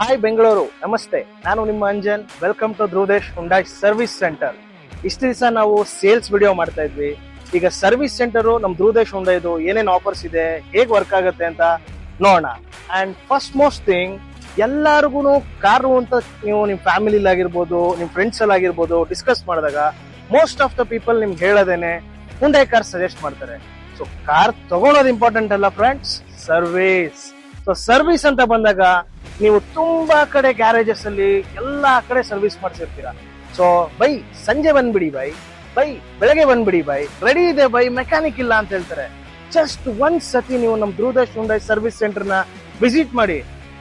Hi Bengaluru, ನಮಸ್ತೆ. ನಾನು ನಿಮ್ಮ Anjan. Welcome to Dhruvadesh Hyundai service centre. ಇಷ್ಟು ದಿವಸ ನಾವು ಸೇಲ್ಸ್ ವಿಡಿಯೋ ಮಾಡ್ತಾ ಇದ್ವಿ. ಈಗ ಸರ್ವಿಸ್ ಸೆಂಟರ್ ನಮ್ ಧ್ರುವದೇಶ್ ಹುಂಡೈದು ಏನೇನ್ ಆಫರ್ಸ್ ಇದೆ, ಹೇಗ್ ವರ್ಕ್ ಆಗುತ್ತೆ ಅಂತ ನೋಡೋಣ. ಅಂಡ್ ಫಸ್ಟ್ ಮೋಸ್ಟ್ ಥಿಂಗ್, ಎಲ್ಲಾರ್ಗು ಕಾರು ಅಂತ ನೀವು ನಿಮ್ ಫ್ಯಾಮಿಲಿ ಆಗಿರ್ಬೋದು, ನಿಮ್ ಫ್ರೆಂಡ್ಸ್ ಅಲ್ಲಿ ಆಗಿರ್ಬೋದು ಡಿಸ್ಕಸ್ ಮಾಡಿದಾಗ ಮೋಸ್ಟ್ ಆಫ್ ದ ಪೀಪಲ್ ನಿಮ್ಗೆ ಹೇಳೋದೇನೆ ಹುಂಡೈ ಕಾರ್ ಸಜೆಸ್ಟ್ ಮಾಡ್ತಾರೆ. ಸೊ ಕಾರ್ ತಗೊಳೋದು ಇಂಪಾರ್ಟೆಂಟ್ ಅಲ್ಲ ಫ್ರೆಂಡ್ಸ್, ಸರ್ವಿಸ್. ಸೊ ಸರ್ವಿಸ್ ಅಂತ ಬಂದಾಗ ನೀವು ತುಂಬಾ ಕಡೆ ಗ್ಯಾರೇಜಸ್ ಅಲ್ಲಿ ಎಲ್ಲಾ ಕಡೆ ಸರ್ವಿಸ್ ಮಾಡಿಸಿರ್ತೀರಾ. ಸೊ ಬೈ ಸಂಜೆ ಬಂದ್ಬಿಡಿ ಬೈ ಬೆಳಗ್ಗೆ ಬಂದ್ಬಿಡಿ ರೆಡಿ ಇದೆ ಮೆಕ್ಯಾನಿಕ್ ಇಲ್ಲ ಅಂತ ಹೇಳ್ತಾರೆ. ಜಸ್ಟ್ ಒಂದ್ ಸತಿ ನೀವು ನಮ್ ಧ್ರುವದೇಶ್ ಹುಂಡೈ ಸರ್ವಿಸ್ ಸೆಂಟರ್ ನ ವಿಸಿಟ್ ಮಾಡಿ.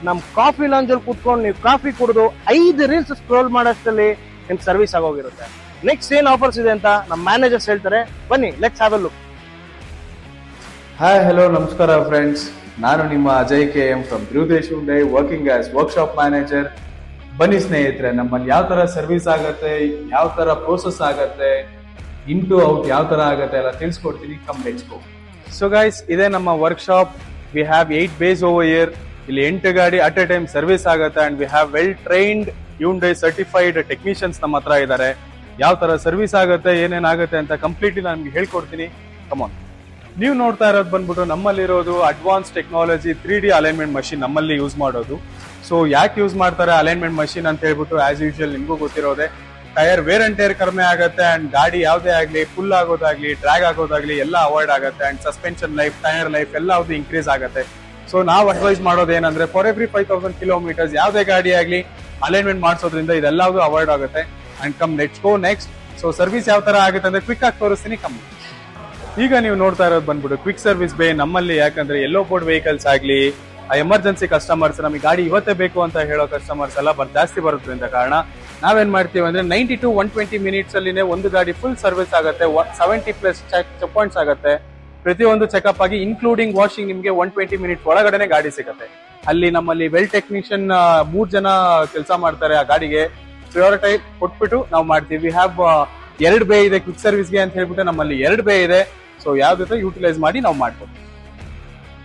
ನಮ್ ಕಾಫಿ ಲಾಂಜ್ ಅಲ್ಲಿ ಕೂತ್ಕೊಂಡು ನೀವು ಕಾಫಿ ಕುಡಿದು 5 ರೀಲ್ಸ್ ಸ್ಕ್ರೋಲ್ ಮಾಡೋಷ್ಟರಲ್ಲಿ ನಿಮ್ ಸರ್ವಿಸ್ ಆಗೋಗಿರುತ್ತೆ. ನೆಕ್ಸ್ಟ್ ಏನ್ ಆಫರ್ಸ್ ಇದೆ ಅಂತ ನಮ್ ಮ್ಯಾನೇಜರ್ಸ್ ಹೇಳ್ತಾರೆ. ಬನ್ನಿ, let's have a look. Hi hello ನಮಸ್ಕಾರ ಫ್ರೆಂಡ್ಸ್, ನಾನು ನಿಮ್ಮ Ajay K M from Dhruvadesh Hyundai, working as workshop manager. ಬನ್ನಿ ಸ್ನೇಹಿತರೆ, ನಮ್ಮಲ್ಲಿ ಯಾವ ತರ ಸರ್ವಿಸ್ ಆಗತ್ತೆ, ಯಾವ ತರ ಪ್ರೋಸೆಸ್ ಆಗತ್ತೆ, ಇನ್ ಟು ಔಟ್ ಯಾವ ತರ ಆಗತ್ತೆ ಎಲ್ಲ ತಿಳಿಸ್ಕೊಡ್ತೀನಿ. Come let's go. So guys, ಇದೇ ನಮ್ಮ workshop. We have 8 base over year. ಇಲ್ಲಿ 8 ಗಾಡಿ ಅಟ್ ಎ ಟೈಮ್ ಸರ್ವಿಸ್ ಆಗುತ್ತೆ. And we have well trained Hyundai certified technicians ನಮ್ಮ ಹತ್ರ ಇದ್ದಾರೆ. ಯಾವ ತರ ಸರ್ವಿಸ್ ಆಗುತ್ತೆ, ಏನೇನಾಗುತ್ತೆ ಅಂತ ಕಂಪ್ಲೀಟ್ಲಿ ನಾನು ನಿಮ್ಗೆ ಹೇಳ್ಕೊಡ್ತೀನಿ. ಕಮಾನ್. ನೀವು ನೋಡ್ತಾ ಇರೋದು ಬಂದ್ಬಿಟ್ಟು ನಮ್ಮಲ್ಲಿರೋದು advance technology 3D alignment machine ನಮ್ಮಲ್ಲಿ ಯೂಸ್ ಮಾಡೋದು. ಸೊ ಯಾಕೆ ಯೂಸ್ ಮಾಡ್ತಾರೆ ಅಲೈನ್ಮೆಂಟ್ ಮಷಿನ್ ಅಂತ ಹೇಳ್ಬಿಟ್ಟು, ಆಸ್ ಯೂಶುವಲ್ ನಿಮ್ಗೂ ಗೊತ್ತಿರೋದೆ, ಟೈರ್ ವೇರ್ ಅಂಡ್ ಟೈರ್ ಕಡಿಮೆ ಆಗುತ್ತೆ. ಅಂಡ್ ಗಾಡಿ ಯಾವುದೇ ಆಗ್ಲಿ ಫುಲ್ ಆಗೋದಾಗ್ಲಿ ಡ್ರ್ಯಾಗ್ ಆಗೋದಾಗ್ಲಿ ಎಲ್ಲ ಅವಾಯ್ಡ್ ಆಗುತ್ತೆ. And suspension life, tyre life ಎಲ್ಲ ಅದು ಇನ್ಕ್ರೀಸ್ ಆಗುತ್ತೆ. ಸೊ ನಾವು ಅಡ್ವೈಸ್ ಮಾಡೋದು ಏನಂದ್ರೆ, ಫಾರ್ ಎವ್ರಿ 5000 ಕಿಲೋಮೀಟರ್ಸ್ ಯಾವುದೇ ಗಾಡಿ ಆಗ್ಲಿ ಅಲೈನ್ಮೆಂಟ್ ಮಾಡಿಸೋದ್ರಿಂದ ಇದೆಲ್ಲದು ಅವಾಯ್ಡ್ ಆಗುತ್ತೆ. And come let's go next. So service ಯಾವ ತರ ಆಗುತ್ತೆ ಅಂದ್ರೆ ಕ್ವಿಕ್ ಆಗಿ ತೋರಿಸ್ತೀನಿ. ಕಮ್ಮಿ ಈಗ ನೀವು ನೋಡ್ತಾ ಇರೋದು ಬಂದ್ಬಿಟ್ಟು ಕ್ವಿಕ್ ಸರ್ವಿಸ್ ಬೇ ನಮ್ಮಲ್ಲಿ. ಯಾಕಂದ್ರೆ ಎಲ್ಲೋ ಬೋರ್ಡ್ ವೆಹಿಕಲ್ಸ್ ಆಗ್ಲಿ, ಎಮರ್ಜೆನ್ಸಿ ಕಸ್ಟಮರ್ಸ್, ನಮಗೆ ಗಾಡಿ ಇವತ್ತೇ ಬೇಕು ಅಂತ ಹೇಳೋ ಕಸ್ಟಮರ್ಸ್ ಎಲ್ಲ ಜಾಸ್ತಿ ಬರೋದ್ರಿಂದ ಕಾರಣ ನಾವೇನ್ ಮಾಡ್ತೀವಿ ಅಂದ್ರೆ 90 to 120 ಮಿನಿಟ್ಸ್ ಅಲ್ಲಿನೇ ಒಂದು ಗಾಡಿ ಫುಲ್ ಸರ್ವಿಸ್ ಆಗುತ್ತೆ. 70+ ಚೆಕ್ ಪಾಯಿಂಟ್ಸ್ ಆಗುತ್ತೆ. ಪ್ರತಿಯೊಂದು ಚೆಕ್ಅಪ್ ಆಗಿ ಇನ್ಕ್ಲೂಡಿಂಗ್ ವಾಷಿಂಗ್ ನಿಮ್ಗೆ 120 ಮಿನಿಟ್ಸ್ ಒಳಗಡೆನೆ ಗಾಡಿ ಸಿಗುತ್ತೆ. ಅಲ್ಲಿ ನಮ್ಮಲ್ಲಿ ವೆಲ್ ಟೆಕ್ನಿಷಿಯನ್ 3 ಜನ ಕೆಲಸ ಮಾಡ್ತಾರೆ. ಆ ಗಾಡಿಗೆ ಪ್ರಿಯಾರಿಟಿ ಕೊಟ್ಬಿಟ್ಟು ನಾವು ಮಾಡ್ತೀವಿ. ವಿ ಹ್ಯಾವ್ 2 ಬೇ ಇದೆ ಕ್ವಿಕ್ ಸರ್ವಿಸ್ಗೆ ಅಂತ ಹೇಳ್ಬಿಟ್ಟು ನಮ್ಮಲ್ಲಿ 2 ಬೇ ಇದೆ. ಸೊ ಯಾವ್ದು ಯೂಟಿಲೈಸ್ ಮಾಡಿ ನಾವು ಮಾಡ್ಬೋದು.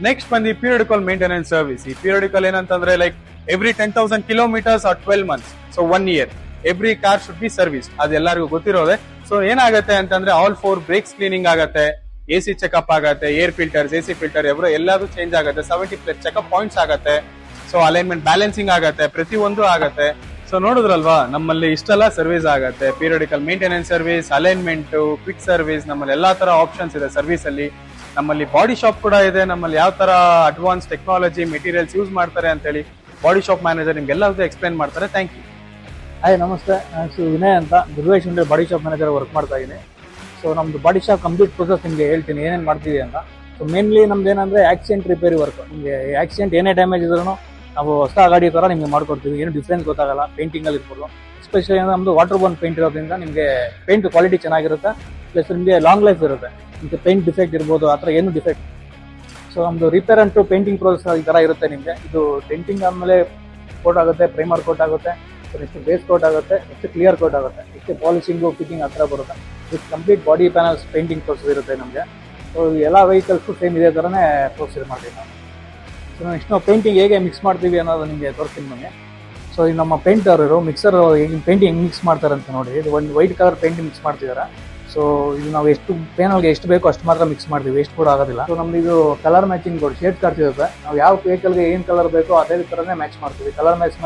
ನೆಕ್ಸ್ಟ್ ಬಂದು ಪೀರಿಯಡಿಕಲ್ ಮೇಂಟೆನೆನ್ಸ್ ಸರ್ವಿಸ್. ಈ ಪೀರಿಯಡಿಕಲ್ ಏನಂತಂದ್ರೆ like every 10,000 kilometres or 12 months, so 1 year every car should be service. ಅದೆಲ್ಲರಿಗೂ ಗೊತ್ತಿರೋದೆ. ಸೊ ಏನಾಗುತ್ತೆ ಅಂತಂದ್ರೆ ಆಲ್ 4 ಬ್ರೇಕ್ಸ್ ಕ್ಲೀನಿಂಗ್ ಆಗುತ್ತೆ, AC ಚೆಕ್ಅಪ್ ಆಗುತ್ತೆ, ಏರ್ ಫಿಲ್ಟರ್ಸ್, AC ಫಿಲ್ಟರ್ ಎಲ್ಲದೂ ಚೇಂಜ್ ಆಗುತ್ತೆ, 70+ ಚೆಕ್ಅಪ್ ಪಾಯಿಂಟ್ಸ್ ಆಗುತ್ತೆ. ಸೊ ಅಲೈನ್ಮೆಂಟ್ ಬ್ಯಾಲೆನ್ಸಿಂಗ್ ಆಗುತ್ತೆ, ಪ್ರತಿಯೊಂದು ಆಗುತ್ತೆ. ಸೊ ನೋಡಿದ್ರಲ್ವಾ, ನಮ್ಮಲ್ಲಿ ಇಷ್ಟೆಲ್ಲ ಸರ್ವಿಸ್ ಆಗುತ್ತೆ. Periodical maintenance service, alignment, quick service, ನಮ್ಮಲ್ಲಿ ಎಲ್ಲಾ ತರ ಆಪ್ಷನ್ಸ್ ಇದೆ ಸರ್ವಿಸ್ ಅಲ್ಲಿ. ನಮ್ಮಲ್ಲಿ ಬಾಡಿ ಶಾಪ್ ಕೂಡ ಇದೆ. ನಮ್ಮಲ್ಲಿ ಯಾವ ತರ ಅಡ್ವಾನ್ಸ್ ಟೆಕ್ನಾಲಜಿ ಮೆಟೀರಿಯಲ್ಸ್ ಯೂಸ್ ಮಾಡ್ತಾರೆ ಅಂತ ಹೇಳಿ ಬಾಡಿ ಶಾಪ್ ಮ್ಯಾನೇಜರ್ ನಿಮ್ಗೆಲ್ಲದೂ ಎಕ್ಸ್ಪ್ಲೈನ್ ಮಾಡ್ತಾರೆ. Thank you. ಹಾಯ್ ನಮಸ್ತೆ, ನಾನು ವಿನಯ್ ಅಂತ, Dhruvadesh Hyundai body shop manager work ಮಾಡ್ತಾ ಇದ್ದೀನಿ. ಸೊ ನಮ್ದು ಬಾಡಿ ಶಾಪ್ ಕಂಪ್ಲೀಟ್ ಪ್ರೊಸೆಸ್ ನಿಮಗೆ ಹೇಳ್ತೀನಿ ಏನೇನು ಮಾಡ್ತೀವಿ ಅಂತ. ಸೊ ಮೇನ್ಲಿ ನಮ್ದು ಏನಂದ್ರೆ ಆಕ್ಸಿಡೆಂಟ್ ರಿಪೇರಿ ವರ್ಕ್. ನಿಮಗೆ ಆಕ್ಸಿಡೆಂಟ್ ಏನೇ ಡ್ಯಾಮೇಜ್ ಇದ್ರೂ ನಾವು ಹೊಸ ಗಾಡಿ ತರ ನಿಮಗೆ ಮಾಡ್ಕೊಡ್ತೀವಿ. ಏನು ಡಿಫ್ರೆನ್ಸ್ ಗೊತ್ತಾಗಲ್ಲ ಪೇಂಟಿಂಗ್ ಅಲ್ಲಿ ಇರ್ಬೋದು. ಎಸ್ಪೆಷಲಿ ನಮ್ದು ವಾಟರ್ ಬೋರ್ನ್ ಪೇಂಟ್ ಇರೋದ್ರಿಂದ ನಿಮಗೆ ಪೇಂಟ್ ಕ್ವಾಲಿಟಿ ಚೆನ್ನಾಗಿರುತ್ತೆ. ಪ್ಲಸ್ ನಿಮಗೆ ಲಾಂಗ್ ಲೈಫ್ ಇರುತ್ತೆ. ನಿಮಗೆ ಪೇಂಟ್ ಡಿಫೆಕ್ಟ್ ಇರ್ಬೋದು, ಆ ಥರ ಏನು ಡಿಫೆಕ್ಟ್. ಸೊ ನಮ್ದು ರಿಪೇರ್ ಅಂಟು ಪೇಂಟಿಂಗ್ ಪ್ರೋಸೆಸ್ ಈ ಥರ ಇರುತ್ತೆ. ನಿಮಗೆ ಇದು ಡೆಂಟಿಂಗ್ ಆದಮೇಲೆ ಕೋಟ್ ಆಗುತ್ತೆ, ಪ್ರೈಮರ್ ಕೋಟ್ ಆಗುತ್ತೆ, ನೆಕ್ಸ್ಟ್ ಬೇಸ್ ಕೋಟ್ ಆಗುತ್ತೆ, ನೆಕ್ಸ್ಟ್ ಕ್ಲಿಯರ್ ಕೋಟ್ ಆಗುತ್ತೆ, ನೆಕ್ಸ್ಟ್ ಪಾಲಿಶಿಂಗು ಫಿಟ್ಟಿಂಗ್ ಆ ಥರ ಬರುತ್ತೆ. With complete body panels painting process ಇರುತ್ತೆ ನಮಗೆ. ಸೊ ಎಲ್ಲ ವೆಹಿಕಲ್ಸು ಸೇಮ್ ಇದೇ ಥರನೇ ಪ್ರೋಸೆಸ್ ಮಾಡ್ತೀವಿ ನಾವು. ಸೊ ನೆಕ್ಸ್ಟ್ ನಾವು ಪೇಂಟಿಂಗ್ ಹೇಗೆ ಮಿಕ್ಸ್ ಮಾಡ್ತೀವಿ ಅನ್ನೋದು ನಿಮಗೆ ತೋರಿಸ್ತೀನಿ ನಮಗೆ. ಸೊ ಈ ನಮ್ಮ ಪೇಂಟರ್ ಮಿಕ್ಸರ್ ಪೇಂಟಿಂಗ್ ಹೆಂಗೆ ಮಿಕ್ಸ್ ಮಾಡ್ತಾರೆ ಅಂತ ನೋಡಿ. ಇದು ಒಂದು ವೈಟ್ ಕಲರ್ ಪೇಂಟಿಂಗ್ ಮಿಕ್ಸ್ ಮಾಡ್ತಿದ್ದಾರೆ. ಸೊ ಇದು ನಾವು ಎಷ್ಟು ಪೇನಲ್ಗೆ ಎಷ್ಟು ಬೇಕೋ ಅಷ್ಟು ಮಾತ್ರ ಮಿಕ್ಸ್ ಮಾಡ್ತೀವಿ, ಎಷ್ಟು ಕೂಡ ಆಗೋದಿಲ್ಲ. ಸೊ ನಮ್ದು ಇದು colour matching board, shade cards ಇರುತ್ತೆ. ನಾವು ಯಾವ ವೆಹಿಕಲ್ಗೆ ಏನು ಕಲರ್ ಬೇಕೋ ಅದೇ ಥರನೇ ಮ್ಯಾಚ್ ಮಾಡ್ತೀವಿ. ಕಲರ್ ಮ್ಯಾಚ್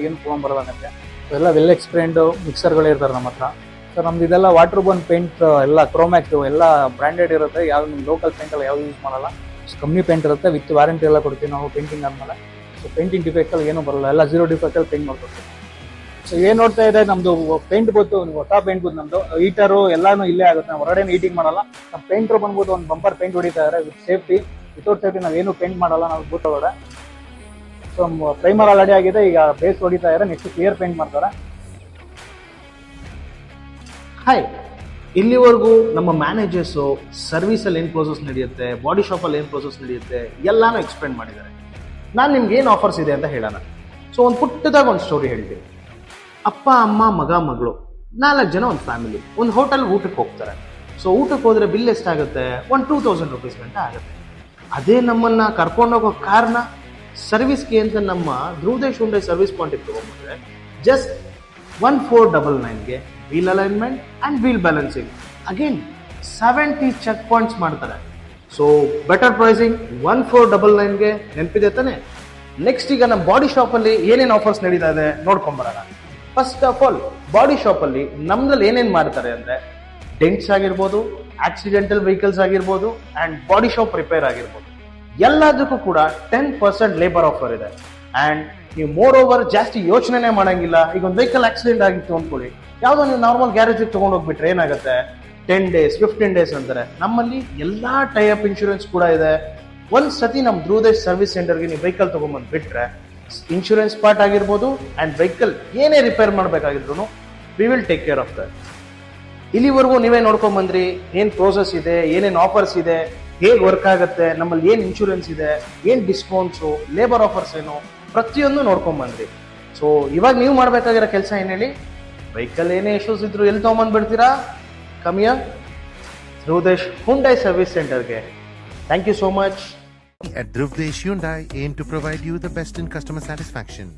ಏನು ತೊಗೊಂಡ್ಬರೋದು ನಮಗೆ. ಸೊ ಎಲ್ಲ ವೆಲ್ ಎಕ್ಸ್ಪ್ಲೇನ್ಡ್ ಮಿಕ್ಸರ್ಗಳೇ ಇರ್ತಾರೆ ನಮ್ಮ ಹತ್ರ. ಸೊ ನಮ್ದು ಇದೆಲ್ಲ ವಾಟರ್ ಬೋರ್ನ್ ಪೇಂಟ್, ಎಲ್ಲ ಕ್ರೋಮ್ಯಾಕ್ಸ್ ಎಲ್ಲ ಬ್ರ್ಯಾಂಡೆಡ್ ಇರುತ್ತೆ. ಯಾವ್ದು ನಿಮ್ಮ ಲೋಕಲ್ ಪೇಂಟ್ ಎಲ್ಲ ಯಾವ್ದು ಯೂಸ್ ಮಾಡಲ್ಲ. ಕಂಪ್ನಿ ಪೇಂಟ್ ಇರುತ್ತೆ, ವಿತ್ ವಾರಂಟಿ ಎಲ್ಲ ಕೊಡ್ತೀವಿ ನಾವು ಪೇಂಟಿಂಗ್ ಆದಮೇಲೆ. ಸೊ ಪೇಂಟಿಂಗ್ ಡಿಫೆಕ್ಟಲ್ಲಿ ಏನೂ ಬರಲ್ಲ, ಎಲ್ಲ 0 ಡಿಫೆಕ್ಟಲ್ಲಿ ಪೇಂಟ್ ಮಾಡ್ಕೊಡ್ತೀವಿ. ಸೊ ಏನು ನೋಡ್ತಾ ಇದೆ ನಮ್ದು ಪೇಂಟ್ ಬಂತು, ಹೊಸ ಪೇಂಟ್ ಬಂದು ನಮ್ದು ಹೀಟರು ಎಲ್ಲಾನು ಇಲ್ಲೇ ಆಗುತ್ತೆ. ನಾವು ಹೊರಗಡೆ ಹೀಟಿಂಗ್ ಮಾಡಲ್ಲ. ನಮ್ಮ ಪೇಂಟ್ರು ಬಂದ್ಬಿಟ್ಟು ಒಂದು ಬಂಪರ್ ಪೇಂಟ್ ಹೊಡಿತಾ ಇದ್ದಾರೆ ವಿತ್ ಸೇಫ್ಟಿ. ವಿತೌಟ್ ಸೇಫ್ಟಿ ನಾವೇನು ಪೇಂಟ್ ಮಾಡಲ್ಲ ನಾವು ಬೂತ್ ಒಳಗಡೆ. ಸೊ ಪ್ರೈಮರ್ ಆಲ್ರೆಡಿ ಆಗಿದೆ, ಈಗ ಬೇಸ್ ಹೊಡಿತಾ ಇದ್ದಾರೆ, ನೆಕ್ಸ್ಟ್ ಕ್ಲಿಯರ್ ಪೇಂಟ್ ಮಾಡ್ತಾರೆ. ಹಾಯ್, ಇಲ್ಲಿವರೆಗೂ ನಮ್ಮ ಮ್ಯಾನೇಜರ್ಸು ಸರ್ವಿಸಲ್ಲಿ ಏನು ಪ್ರೋಸೆಸ್ ನಡೆಯುತ್ತೆ, ಬಾಡಿ ಶಾಪಲ್ಲಿ ಏನು ಪ್ರೋಸೆಸ್ ನಡೆಯುತ್ತೆ ಎಲ್ಲಾನು ಎಕ್ಸ್ಪ್ಲೇನ್ ಮಾಡಿದ್ದಾರೆ. ನಾನು ನಿಮ್ಗೆ ಏನು ಆಫರ್ಸ್ ಇದೆ ಅಂತ ಹೇಳೋಣ. ಸೊ ಒಂದು ಪುಟ್ಟದಾಗ ಒಂದು ಸ್ಟೋರಿ ಹೇಳ್ತೀನಿ. ಅಪ್ಪ, ಅಮ್ಮ, ಮಗ, ಮಗಳು 4 ಜನ ಒಂದು ಫ್ಯಾಮಿಲಿ ಒಂದು ಹೋಟೆಲ್ ಊಟಕ್ಕೆ ಹೋಗ್ತಾರೆ. ಸೊ ಊಟಕ್ಕೆ ಹೋದರೆ ಬಿಲ್ ಎಷ್ಟಾಗುತ್ತೆ? 1,000-2,000 ರೂಪೀಸ್ ಗಂಟ ಆಗುತ್ತೆ. ಅದೇ ನಮ್ಮನ್ನು ಕರ್ಕೊಂಡೋಗೋ ಕಾರ್ನ ಸರ್ವಿಸ್ಗೆ ಅಂತ ನಮ್ಮ ಧ್ರುವದೇಶ್ ಹುಂಡೈ ಸರ್ವಿಸ್ ಪಾಯಿಂಟಿಗೆ ತೊಗೊಂಡ್ರೆ ಜಸ್ಟ್ 1499ಗೆ wheel alignment and wheel balancing again 70 check points ಮಾಡ್ತಾರೆ. ಸೊ ಬೆಟರ್ ಪ್ರೈಸಿಂಗ್ 1499ಗೆ ನೆನಪಿದೆ ತಾನೆ. ನೆಕ್ಸ್ಟ್ ಈಗ ನಮ್ಮ ಬಾಡಿ ಶಾಪಲ್ಲಿ ಏನೇನು ಆಫರ್ಸ್ ನಡೀತಾ ಇದೆ ನೋಡ್ಕೊಂಬರೋಣ. ಫಸ್ಟ್ ಆಫ್ ಆಲ್ ಬಾಡಿ ಶಾಪಲ್ಲಿ ನಮ್ದ್ರಲ್ಲಿ ಏನೇನು ಮಾಡ್ತಾರೆ ಅಂದರೆ ಡೆಂಟ್ಸ್ ಆಗಿರ್ಬೋದು, ಆಕ್ಸಿಡೆಂಟಲ್ ವೆಹಿಕಲ್ಸ್ ಆಗಿರ್ಬೋದು ಆ್ಯಂಡ್ ಬಾಡಿ ಶಾಪ್ ರಿಪೇರ್ ಆಗಿರ್ಬೋದು, ಎಲ್ಲದಕ್ಕೂ ಕೂಡ 10% ಲೇಬರ್ ಆಫರ್ ಇದೆ. ಆ್ಯಂಡ್ ನೀವು ಮೋರ್ ಓವರ್ ಜಾಸ್ತಿ ಯೋಚನೆ ಮಾಡಂಗಿಲ್ಲ. ಈಗ ಒಂದು ವೆಹಿಕಲ್ ಆಕ್ಸಿಡೆಂಟ್ ಆಗಿತ್ತು ಅಂದ್ಕೊಳ್ಳಿ, ಯಾವುದೋ ನೀವು ನಾರ್ಮಲ್ ಗ್ಯಾರೇಜಿಗೆ ತೊಗೊಂಡು ಹೋಗ್ಬಿಟ್ರೆ ಏನಾಗುತ್ತೆ, 10 days 15 days ಅಂತಾರೆ. ನಮ್ಮಲ್ಲಿ ಎಲ್ಲ ಟೈಪ್ ಇನ್ಶೂರೆನ್ಸ್ ಕೂಡ ಇದೆ. ಒಂದು ಸತಿ ನಮ್ಮ ಧ್ರುವದೇಶ್ ಸರ್ವಿಸ್ ಸೆಂಟರ್ಗೆ ನೀವು ವೆಹಿಕಲ್ ತೊಗೊಂಬಂದು ಬಿಟ್ರೆ ಇನ್ಶೂರೆನ್ಸ್ ಪಾರ್ಟ್ ಆಗಿರ್ಬೋದು ಆ್ಯಂಡ್ ವೆಹಿಕಲ್ ಏನೇ ರಿಪೇರ್ ಮಾಡಬೇಕಾಗಿದ್ರು we will take care of that. ಇಲ್ಲಿವರೆಗೂ ನೀವೇ ನೋಡ್ಕೊಂಬಂದ್ರಿ ಏನು ಪ್ರೋಸೆಸ್ ಇದೆ, ಏನೇನು ಆಫರ್ಸ್ ಇದೆ, ಹೇಗೆ ವರ್ಕ್ ಆಗುತ್ತೆ, ನಮ್ಮಲ್ಲಿ ಏನು ಇನ್ಶೂರೆನ್ಸ್ ಇದೆ, ಏನು ಡಿಸ್ಕೌಂಟ್ಸು, ಲೇಬರ್ ಆಫರ್ಸ್ ಏನು, ಪ್ರತಿಯೊಂದು ನೋಡ್ಕೊಂಬಂದ್ರಿ. ಸೊ ಇವಾಗ ನೀವು ಮಾಡಬೇಕಾಗಿರೋ ಕೆಲಸ ಏನು ಹೇಳಿ, ವೆಹಿಕಲ್ ಏನೇ ಇಶ್ಯೂಸ್ ಇದ್ರು ಎಲ್ಲಿ ತೊಗೊಂಬಂದ್ಬಿಡ್ತೀರಾ, ಕಮ್ಮಿಯ ಧ್ರುವದೇಶ್ ಹುಂಡೈ ಸರ್ವಿಸ್ ಸೆಂಟರ್ಗೆ. Thank you so much. At Dhruvdesh Hyundai, aim to provide you the best in customer satisfaction.